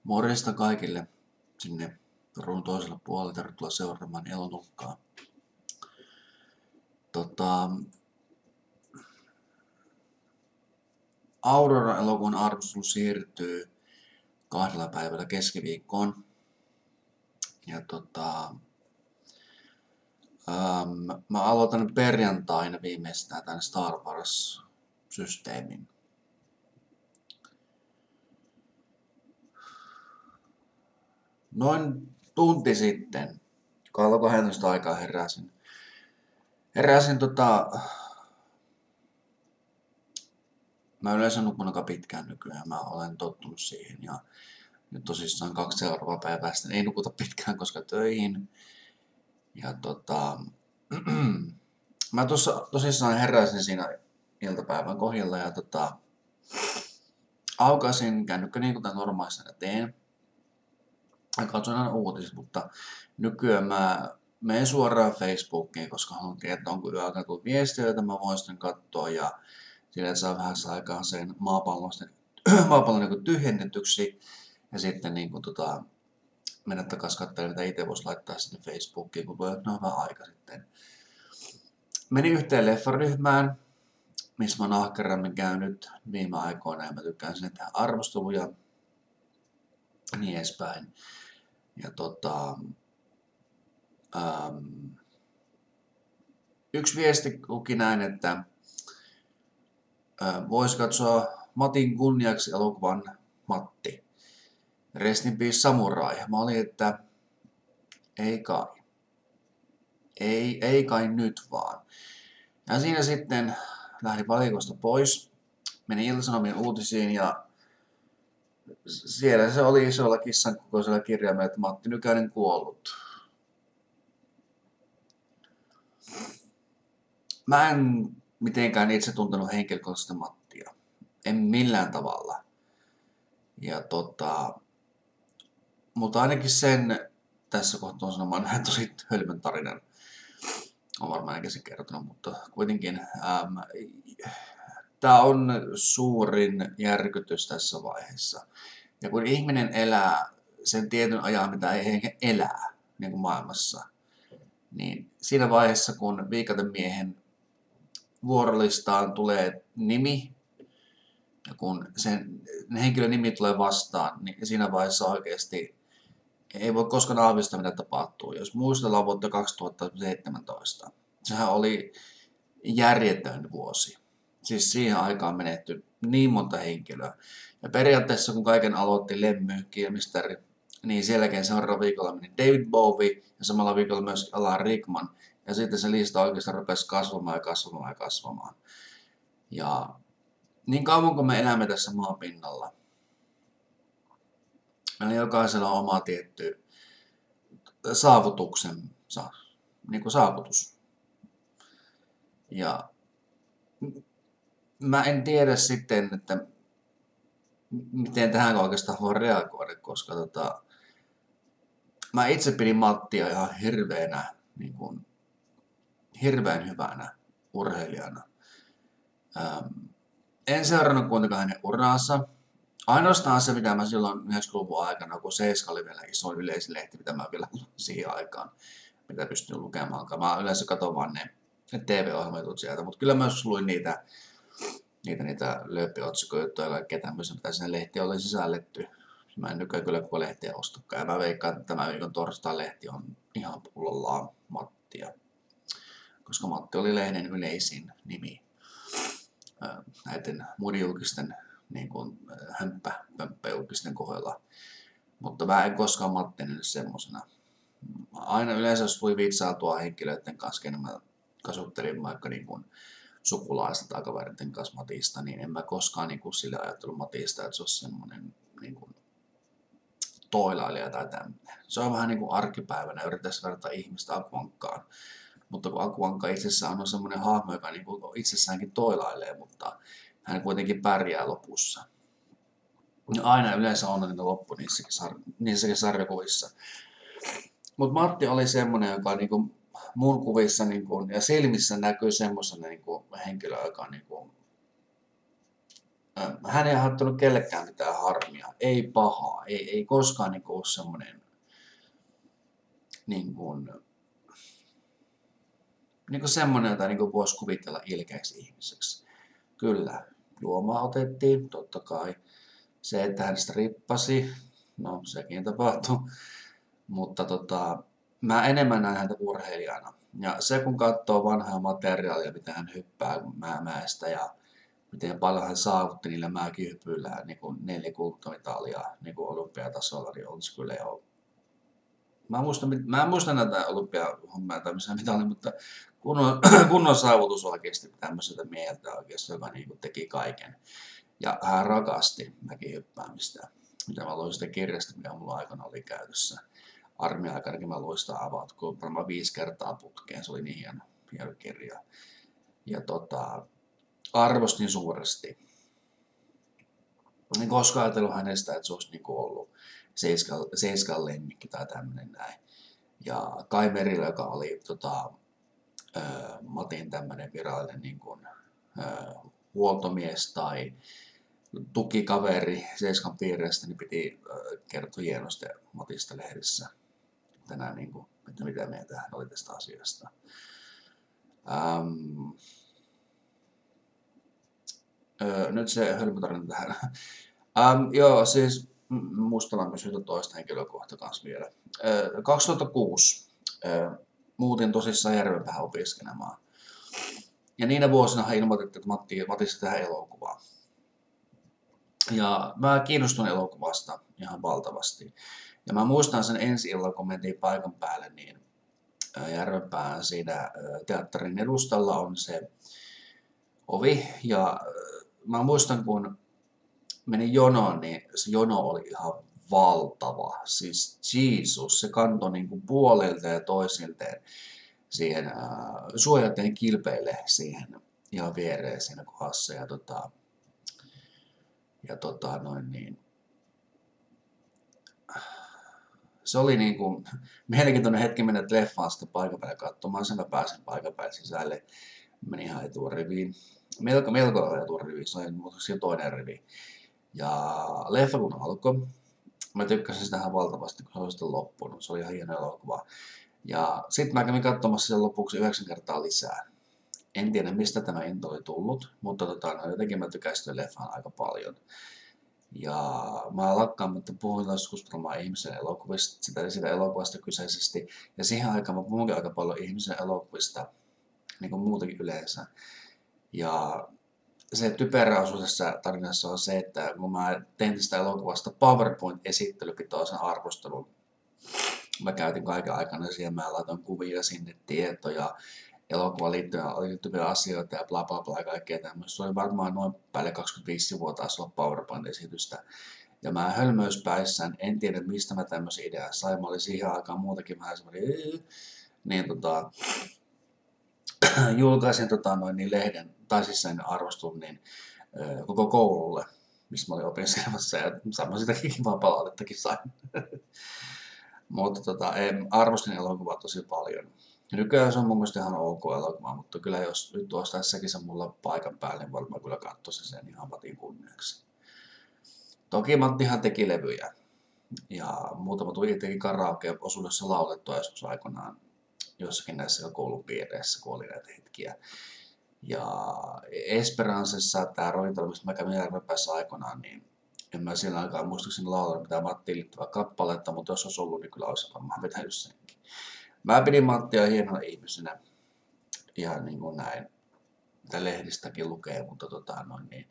Morjesta kaikille sinne ruudun toiselle puolelle. Tervetuloa seuraamaan Elonukkaa. Aurora-elokuvan arvostelu siirtyy 2 päivällä keskiviikkoon. Ja mä aloitan perjantaina viimeistään tämän Star Wars-systeemin. Noin tunti sitten, kello 12 aikaa heräsin. Mä yleensä nukun aika pitkään nykyään, mä olen tottunut siihen ja nyt tosissaan 2 seuraavaa päivää sitten ei nukuta pitkään, koska töihin. Ja mä tosissaan heräsin siinä iltapäivän kohdalla ja aukaisin kännykkä niin kuin normaalisena teen. Ja katson aina uutiset, mutta nykyään mä menen suoraan Facebookiin, koska haluan tietää, onko yöaikana tullut viestiä, joita mä voin sitten katsoa ja sillä, että saa vähän aikaan sen maapallon niin tyhjennetyksi ja sitten niin kuin, mennä takaisin katselemaan, mitä itse voisi laittaa sinne Facebookiin, kun tulee noin vähän aika sitten. Menin yhteen leffaryhmään, missä mä oon ahkerammin käynyt viime aikoina ja mä tykkään sinne tehdä arvosteluja ja niin edespäin. Ja yksi viesti luki näin, että voisi katsoa Matin kunniaksi elokuvan Matti. Rest in peace Samurai. Mä olin, että ei kai. Ei kai nyt vaan. Ja siinä sitten lähdin valikosta pois. Menin Ilta-Sanomien uutisiin ja siellä se oli isolla kissan kokoisella kirjaimella, että Matti Nykänen kuollut. Mä en mitenkään itse tuntenut henkilökohtaisesti Mattia. En millään tavalla. Ja mutta ainakin sen tässä kohtaa sanomaan vähän tosi hölmön tarinan. On varmaan ainakin se kertonut, mutta kuitenkin tämä on suurin järkytys tässä vaiheessa. Ja kun ihminen elää sen tietyn ajan, mitä ei elää niin kuin maailmassa, niin siinä vaiheessa, kun viikatemiehen vuorolistaan tulee nimi, ja kun sen henkilön nimi tulee vastaan, niin siinä vaiheessa oikeasti ei voi koskaan aavistaa, mitä tapahtuu. Jos muistellaan vuotta 2017, sehän oli järjetön vuosi. Siis siihen aikaan menetty niin monta henkilöä. Ja periaatteessa kun kaiken aloitti Lemmy Kilmister, niin sielläkin seuraavalla viikolla meni David Bowie ja samalla viikolla myös Alan Rickman. Ja sitten se lista oikeastaan rupesi kasvamaan. Ja niin kauan kuin me elämme tässä maapinnalla, meillä jokaisella on oma tietty saavutus. Ja mä en tiedä sitten, että miten tähän oikeastaan voi reagoida, koska mä itse pidin Mattia ihan hirveän hyvänä urheilijana. En seurannut kuitenkaan hänen uraansa. Ainoastaan se, mitä mä silloin 90-luvun aikana, kun Seiska oli vielä iso yleislehti, mitä mä vielä siihen aikaan, mitä pystyn lukemaan. Mä yleensä katson vaan ne TV-ohjelmat sieltä, mutta kyllä mä joskus luin niitä lööppiotsikoita ja kaikkea tämmöisiä, mitä sinne lehtiä oli sisälletty. Mä en nykyään kyllä koko lehtiä ostakaan. Ja mä veikkaan, että tämä viikon torstai-lehti on ihan pullollaan Mattia. Koska Matti oli lehden yleisin nimi näiden muiden julkisten niin kuin hömppä-julkisten kohdalla. Mutta mä en koskaan Matti nähnyt semmosena. Aina yleensä jos tuli vitsailtua henkilöiden kanssa, kenen mä kasuttelin vaikka niin kuin sukulaista tai kavereiden kanssa Matista, niin en mä koskaan niin kuin sille ajatellut Matista, että se olisi semmoinen niin kuin toilailija tai tämmöinen. Se on vähän niin kuin arkipäivänä, yrittäisi verrata ihmistä Akuankkaan. Mutta kun Akuankka itsessään on semmoinen hahmo, joka niin kuin itsessäänkin toilailee, mutta hän kuitenkin pärjää lopussa. Aina yleensä on niitä loppu niissäkin sarjakuvissa. Mutta Matti oli semmoinen, joka niinku mun kuvissa niinku, ja silmissä näkyy semmoisena niinku henkilö, joka niinku, hän ei aiheuttanut kellekään mitään harmia, ei pahaa, ei koskaan niin ole semmoinen niin kuin, semmoinen, jota niin voisi kuvitella ilkeäksi ihmiseksi. Kyllä, juomaa otettiin, totta kai. Se, että hän sitä rippasi, no sekin tapahtui. Mutta mä enemmän näen häntä urheilijana. Ja se, kun katsoo vanhaa materiaalia, mitä hän hyppää mäestä ja miten paljon hän saavutti niillä mäkihypyillä, niin kuin 4 kultamitalia niin kuin olympiatasolla, niin on se kyllä jo. Mä en muista näitä olympiahommia tai missä mitä oli, mutta kunnon saavutus oikeasti tämmöiseltä mieltä oikeasti, joka niin kuin teki kaiken. Ja hän rakasti mäkihyppäämistä, mitä mä luin sitä kirjasta, mikä mulla aikana oli käytössä. Armia-aikanakin mä luin sitä avautkoon varmaan 5 kertaa putkeen, se oli niin hieno kirja. Ja arvostin suuresti. En koskaan ajatellut hänestä, että se olisi niinku ollut seiskan lemmikki tai tämmöinen näin. Ja Kai Merilä, joka oli Matin tämmöinen virallinen niin kuin, huoltomies tai tukikaveri seiskan piireistä, niin piti kertoa hienosti Matista lehdissä tänään, niin kuin, että mitä mieltä hän oli tästä asiasta. Nyt se hölmötarina tähän. Joo, siis muistellaan myös yhtä toista henkilökohtaa kanssa vielä. 2006 muutin tosissaan Järvenpäähän opiskelemaan. Ja niinä vuosina hän ilmoitettiin, että Matissa tehdään elokuvaa. Ja mä kiinnostun elokuvasta ihan valtavasti. Ja mä muistan sen ensi illalla, kun mentiin paikan päälle, niin Järvenpään siinä teatterin edustalla on se ovi. Ja mä muistan, kun menin jonoon, niin se jono oli ihan valtava. Siis Jeesus, se kantoi niin kuin puolilta ja toisilteen siihen suojateen kilpeille siihen ihan viereen siinä kohdassa. Se oli niin kuin mielenkiintoinen hetki mennä leffaan sitä paikan päälle katsomaan. Sen mä pääsin paikan päälle sisälle. Menin ihan eturiviin. Melko eturiviin, se oli muutoksi toinen rivi. Ja leffa kun alkoi, mä tykkäsin sitä ihan valtavasti, kun se oli sitten loppunut. Se oli ihan hieno elokuva. Ja sitten mä kävin katsomassa sen lopuksi 9 kertaa lisää. En tiedä, mistä tämä into oli tullut, mutta jotenkin mä tykäsin leffaan aika paljon. Ja mä lakkaamatta puhuin joskus varmaan ihmisen elokuvista, sitä elokuvasta kyseisesti. Ja siihen aikaan mä puhunkin aika paljon ihmisen elokuvista, niin kuin muutakin yleensä. Ja se typerä osuus tässä tarinassa on se, että kun mä tein tästä elokuvasta PowerPoint-esittelypitoisen arvostelun, mä käytin kaiken aikana siihen, mä laitoin kuvia sinne, tietoja, elokuvaan liittyviä asioita ja bla bla bla kaikkea tämmöistä. Se oli varmaan noin päälle 25 sivua taas olla PowerPoint-esitystä. Ja mä hölmöyspäissään, en tiedä mistä mä tämmöisen idean sain. Mä olin siihen aikaan muutakin vähän semmoinen, niin julkaisin niin lehden, tai siis sen arvostelun niin, koko koululle, missä mä olin opiskelemassa, ja samoin sitäkin kivaa palautettakin sain. Mutta arvostin elokuvaa tosi paljon. Ja nykyään se on mun mielestä ihan ok elokuva, mutta kyllä jos nyt ostaissakin se mulla paikan päälle, niin varmaan kyllä katsoisin sen ihan Matin kunniaksi. Toki Mattihan teki levyjä, ja muutama tuli teki karaoke-osuudessa laulettua joskus aikoinaan jossakin näissä koulupiireissä, kun oli näitä hetkiä. Ja Esperancessa, tämä ravintola, mistä mä kävin Järvenpäässä aikoinaan, niin en mä siinä aikaan muistaakseni laulaa mitään Mattiin liittyvää kappaletta, mutta jos olisi ollut, niin kyllä olisi varmaan vetänyt senkin. Mä pidin Mattia hienona ihmisenä, ihan niin kuin näin, mitä lehdistäkin lukee, mutta niin.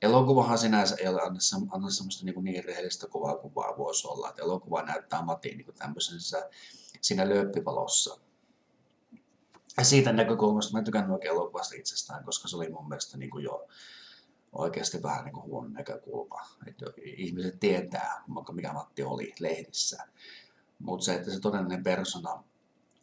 Elokuvahan sinänsä ei ole anna semmoista niin rehellistä kuvaa kuin vaan voisi olla, että elokuva näyttää Matin niin tämmöisessä siinä lööppivalossa. Ja siitä näkökulmasta mä tykännyt oikein elokuvasta itsestään, koska se oli mun mielestä niin kuin jo oikeasti vähän niin kuin huono näkökulma. Että ihmiset tietää, mikä Matti oli lehdissä. Mutta se, että se todellinen persona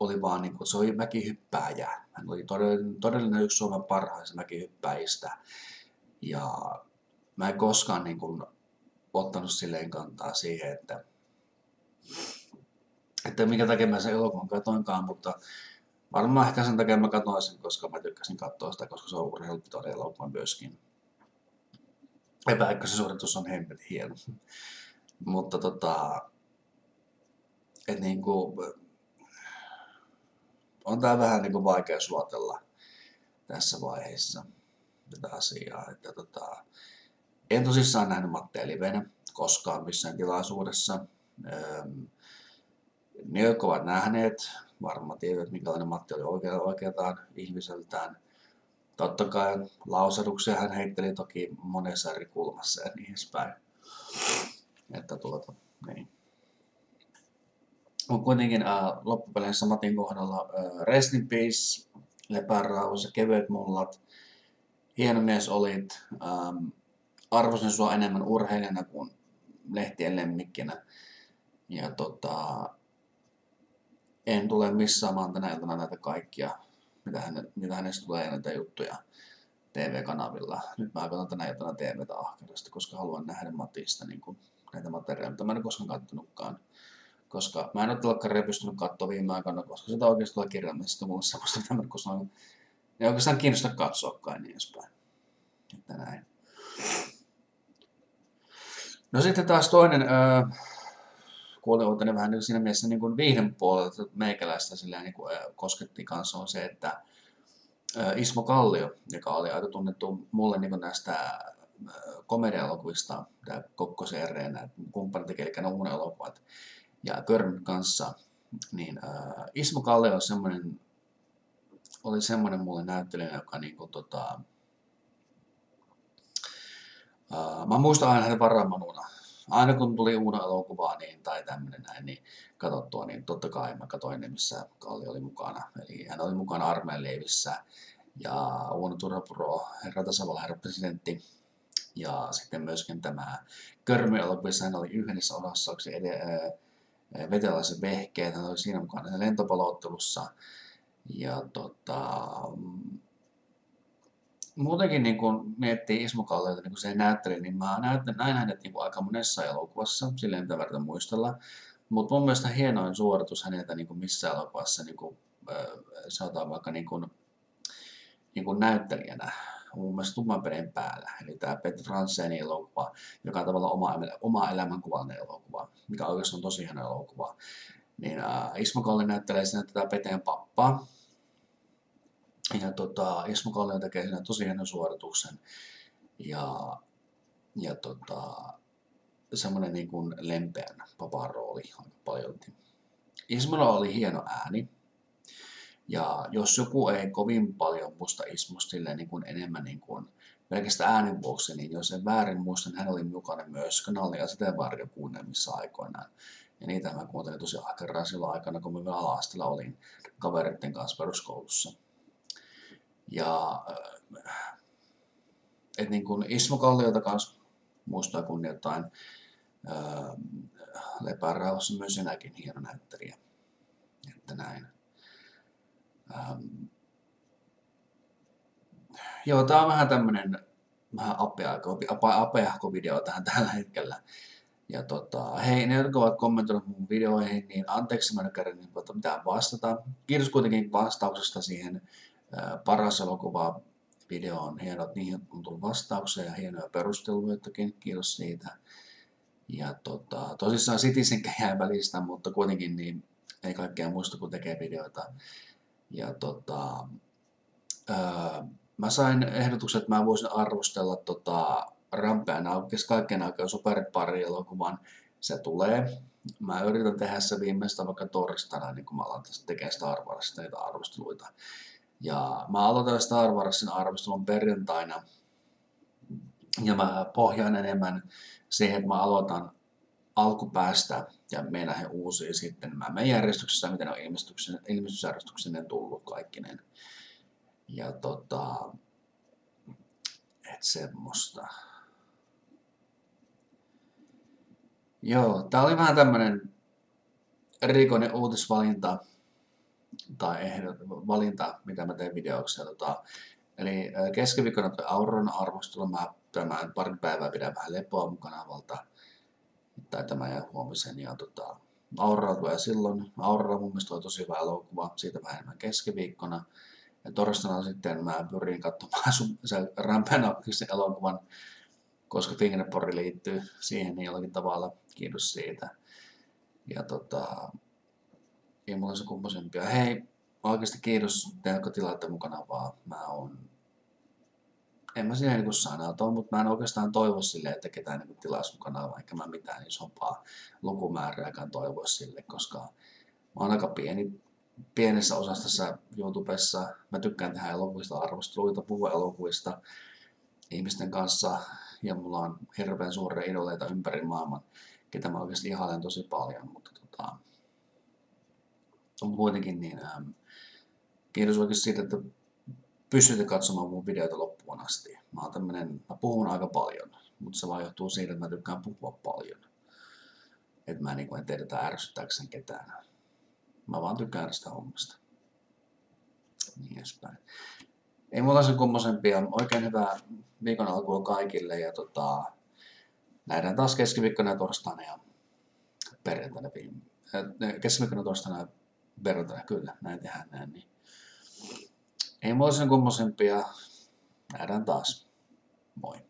oli vaan niin kuin, se oli mäkihyppääjä. Hän oli todellinen yksi Suomen parhaista mäkihyppäjistä. Ja mä en koskaan niin kuin ottanut silleen kantaa siihen, että minkä takia mä sen elokuvan katoinkaan, mutta varmaan ehkä sen takia mä katsoin sen, koska mä tykkäsin katsoa sitä, koska se on urheilupitoinen elokuva myöskin. Vaikka se suoritus on hemmetin hieno. Mutta et niinku, on tää vähän niinku vaikea suotella tässä vaiheessa tätä asiaa. Että en tosissaan nähnyt Mattea livenä koskaan missään tilaisuudessa. Ne, jotka ovat nähneet, varmaan tietävät, minkälainen Matti oli oikealtaan ihmiseltään. Totta kai lausahduksia hän heitteli toki monessa eri kulmassa ja niin edespäin. Että niin. On kuitenkin loppupeleissä Matin kohdalla rest in peace, lepää rauhassa, kevyet mullat, hieno mies olit, arvosin sua enemmän urheilijana kuin lehtien lemmikkinä. Ja en tule missaamaan tänä iltana näitä kaikkia, mitä hänestä tulee näitä juttuja TV-kanavilla. Nyt mä katson tänä iltana TVtä ahkerasti, koska haluan nähdä Matista niin kuin näitä materiaaleja, mitä mä en ole koskaan kattonutkaan. Koska mä en ole telkkaria pystynyt katsoa viime aikoina, koska sitä oikeasti tulee kirjallisesti mulle semmoista, mitä mä koskaan ei oikeastaan kiinnosta katsoakaan niin edespäin. Että näin. No sitten taas toinen kuulijoutinen vähän niin siinä mielessä niin kuin viihden puolelta meikäläistä silleen, niin kuin, kosketti kanssa on se, että Ismo Kallio, joka oli aika tunnettu mulle niin kuin näistä komedia-elokuvista, tämä Kokkosen Ereen, kumppanit eli ne unelokuvat ja Körmyn kanssa, niin Ismo Kallio oli semmoinen mulle näyttelijä, joka niin kuin, mä muistan aina hänen varamanuna. Aina kun tuli uuden elokuvaa niin, tai tämmöinen näin, niin katsottua, niin totta kai mä katsoin, missä Kallio oli mukana. Eli hän oli mukana Armeen leivissä ja Uuno Turhapuro, herra tasavallan herra presidentti. Ja sitten myöskin tämä Körmy-elokuvissa hän oli yhdessä osassa veteläisen vehkeet, hän oli siinä mukana lentopalloottelussa. Ja muutenkin niin kun miettii Ismo Kalliota, niin kun se näytteli, niin mä näin hänet niin aika monessa elokuvassa, silleen mitä verran muistella. Mutta mun mielestä hienoin suoritus häneltä niin missä elokuvassa, niin kun, sanotaan vaikka niin kun näyttelijänä, mun mielestä Tummanpeden päällä. Eli tämä Petri Franzénin elokuva, joka on tavallaan oma elämänkuvallinen elokuva, mikä oikeastaan on tosi hieno elokuva. Niin Ismo Kallio näyttelee siinä tätä Peteen pappaa. Ja Ismo Kallio tekee siinä tosi hienon suorituksen ja semmoinen niin kuin lempeän papan rooli aika paljolti. Ismolla oli hieno ääni ja jos joku ei kovin paljon muista Ismosta niin kuin enemmän niin kuin pelkästään äänen vuoksi, niin jos en väärin muista, niin hän oli mukana myös Kanalli- ja Sateenvarjokuunnelmissa aikoinaan. Ja niitä mä kuuntelin tosi ahkeraan silloin aikana, kun mä vielä ala-asteella olin kavereiden kanssa peruskoulussa. Ja et niin kuin Ismo Kalliota kanssa muistaa kunnioittain, lepää rauhassa myös sinäkin hieno näyttelijä. Että näin. Joo, tää on vähän tämmönen apeahko video tällä hetkellä. Ja hei, ne jotka ovat kommentoineet mun videoihin, niin anteeksi mä en kerran niin mitään vastata. Kiitos kuitenkin vastauksesta siihen paras elokuva videoon. Hienot, niihin on tullut vastauksia ja hienoja perusteluitakin. Kiitos siitä. Ja tosissaan Citizenkä jäi välistä, mutta kuitenkin niin ei kaikkea muista kun tekee videoita. Ja mä sain ehdotukset, että mä voisin arvostella Rampean aukes kaikkien aikaan Superpari-elokuvan. Se tulee. Mä yritän tehdä se viimeistä vaikka torstaina, niin kun mä alan tekemään Star Warsista niitä arvosteluita. Ja mä aloitan Star Warsin arvostelun perjantaina. Ja mä pohjaan enemmän siihen, että mä aloitan alkupäästä ja menen näihin uusiin sitten. Mä menen järjestyksessä, miten on ilmestysjärjestyksinen tullut kaikkinen. Ja et semmoista. Joo, tää oli vähän tämmönen erikoinen uutisvalinta tai valinta, mitä mä teen videoksi. Eli keskiviikkona toi Auroran arvostelu, mä tämän pari päivää pidän vähän lepoa mukana valta. Tai tämä ja huomisen. Ja Aurora tulee silloin. Aurora mun mielestä on tosi hyvä elokuva, siitä vähän enemmän keskiviikkona. Ja torstaina sitten mä pyrin katsomaan sen Rampean elokuvan. koska Fingerpori liittyy siihen niin jollakin tavalla. Kiitos siitä. Ja ei mulla se kummosempia. Hei, oikeasti kiitos te, jotka tilaatte mukana vaan. En mä siihen niin sanaa toi, mutta mä en oikeastaan toivo silleen, että ketään niin tilaisi mukana, vaikka mä mitään isompaa lukumäärääkään toivoisi sille, koska mä oon aika pienessä osassa tässä YouTubessa. Mä tykkään tehdä elokuvista arvosteluita, puhua elokuvista ihmisten kanssa, ja mulla on hirveän suuria idoleita ympäri maailman, ketä mä oikeasti ihailen tosi paljon, mutta on kuitenkin niin, kiitos oikeasti siitä, että pystytte katsomaan mun videoita loppuun asti. Mä puhun aika paljon, mutta se vaan johtuu siitä, että mä tykkään puhua paljon. Että mä en tee tätä ärsyttääkseni ketään. Mä vaan tykkään sitä hommasta. Niin edespäin. Ei mulla sen kummosempia. Oikein hyvää viikon alkua kaikille. Ja nähdään taas keskiviikkona ja torstaina ja perjantaina. Keskiviikkona, torstaina ja perjantaina. Kyllä, näin tehdään näin. Niin. Ei mulla sen kummosempia. Nähdään taas. Moi.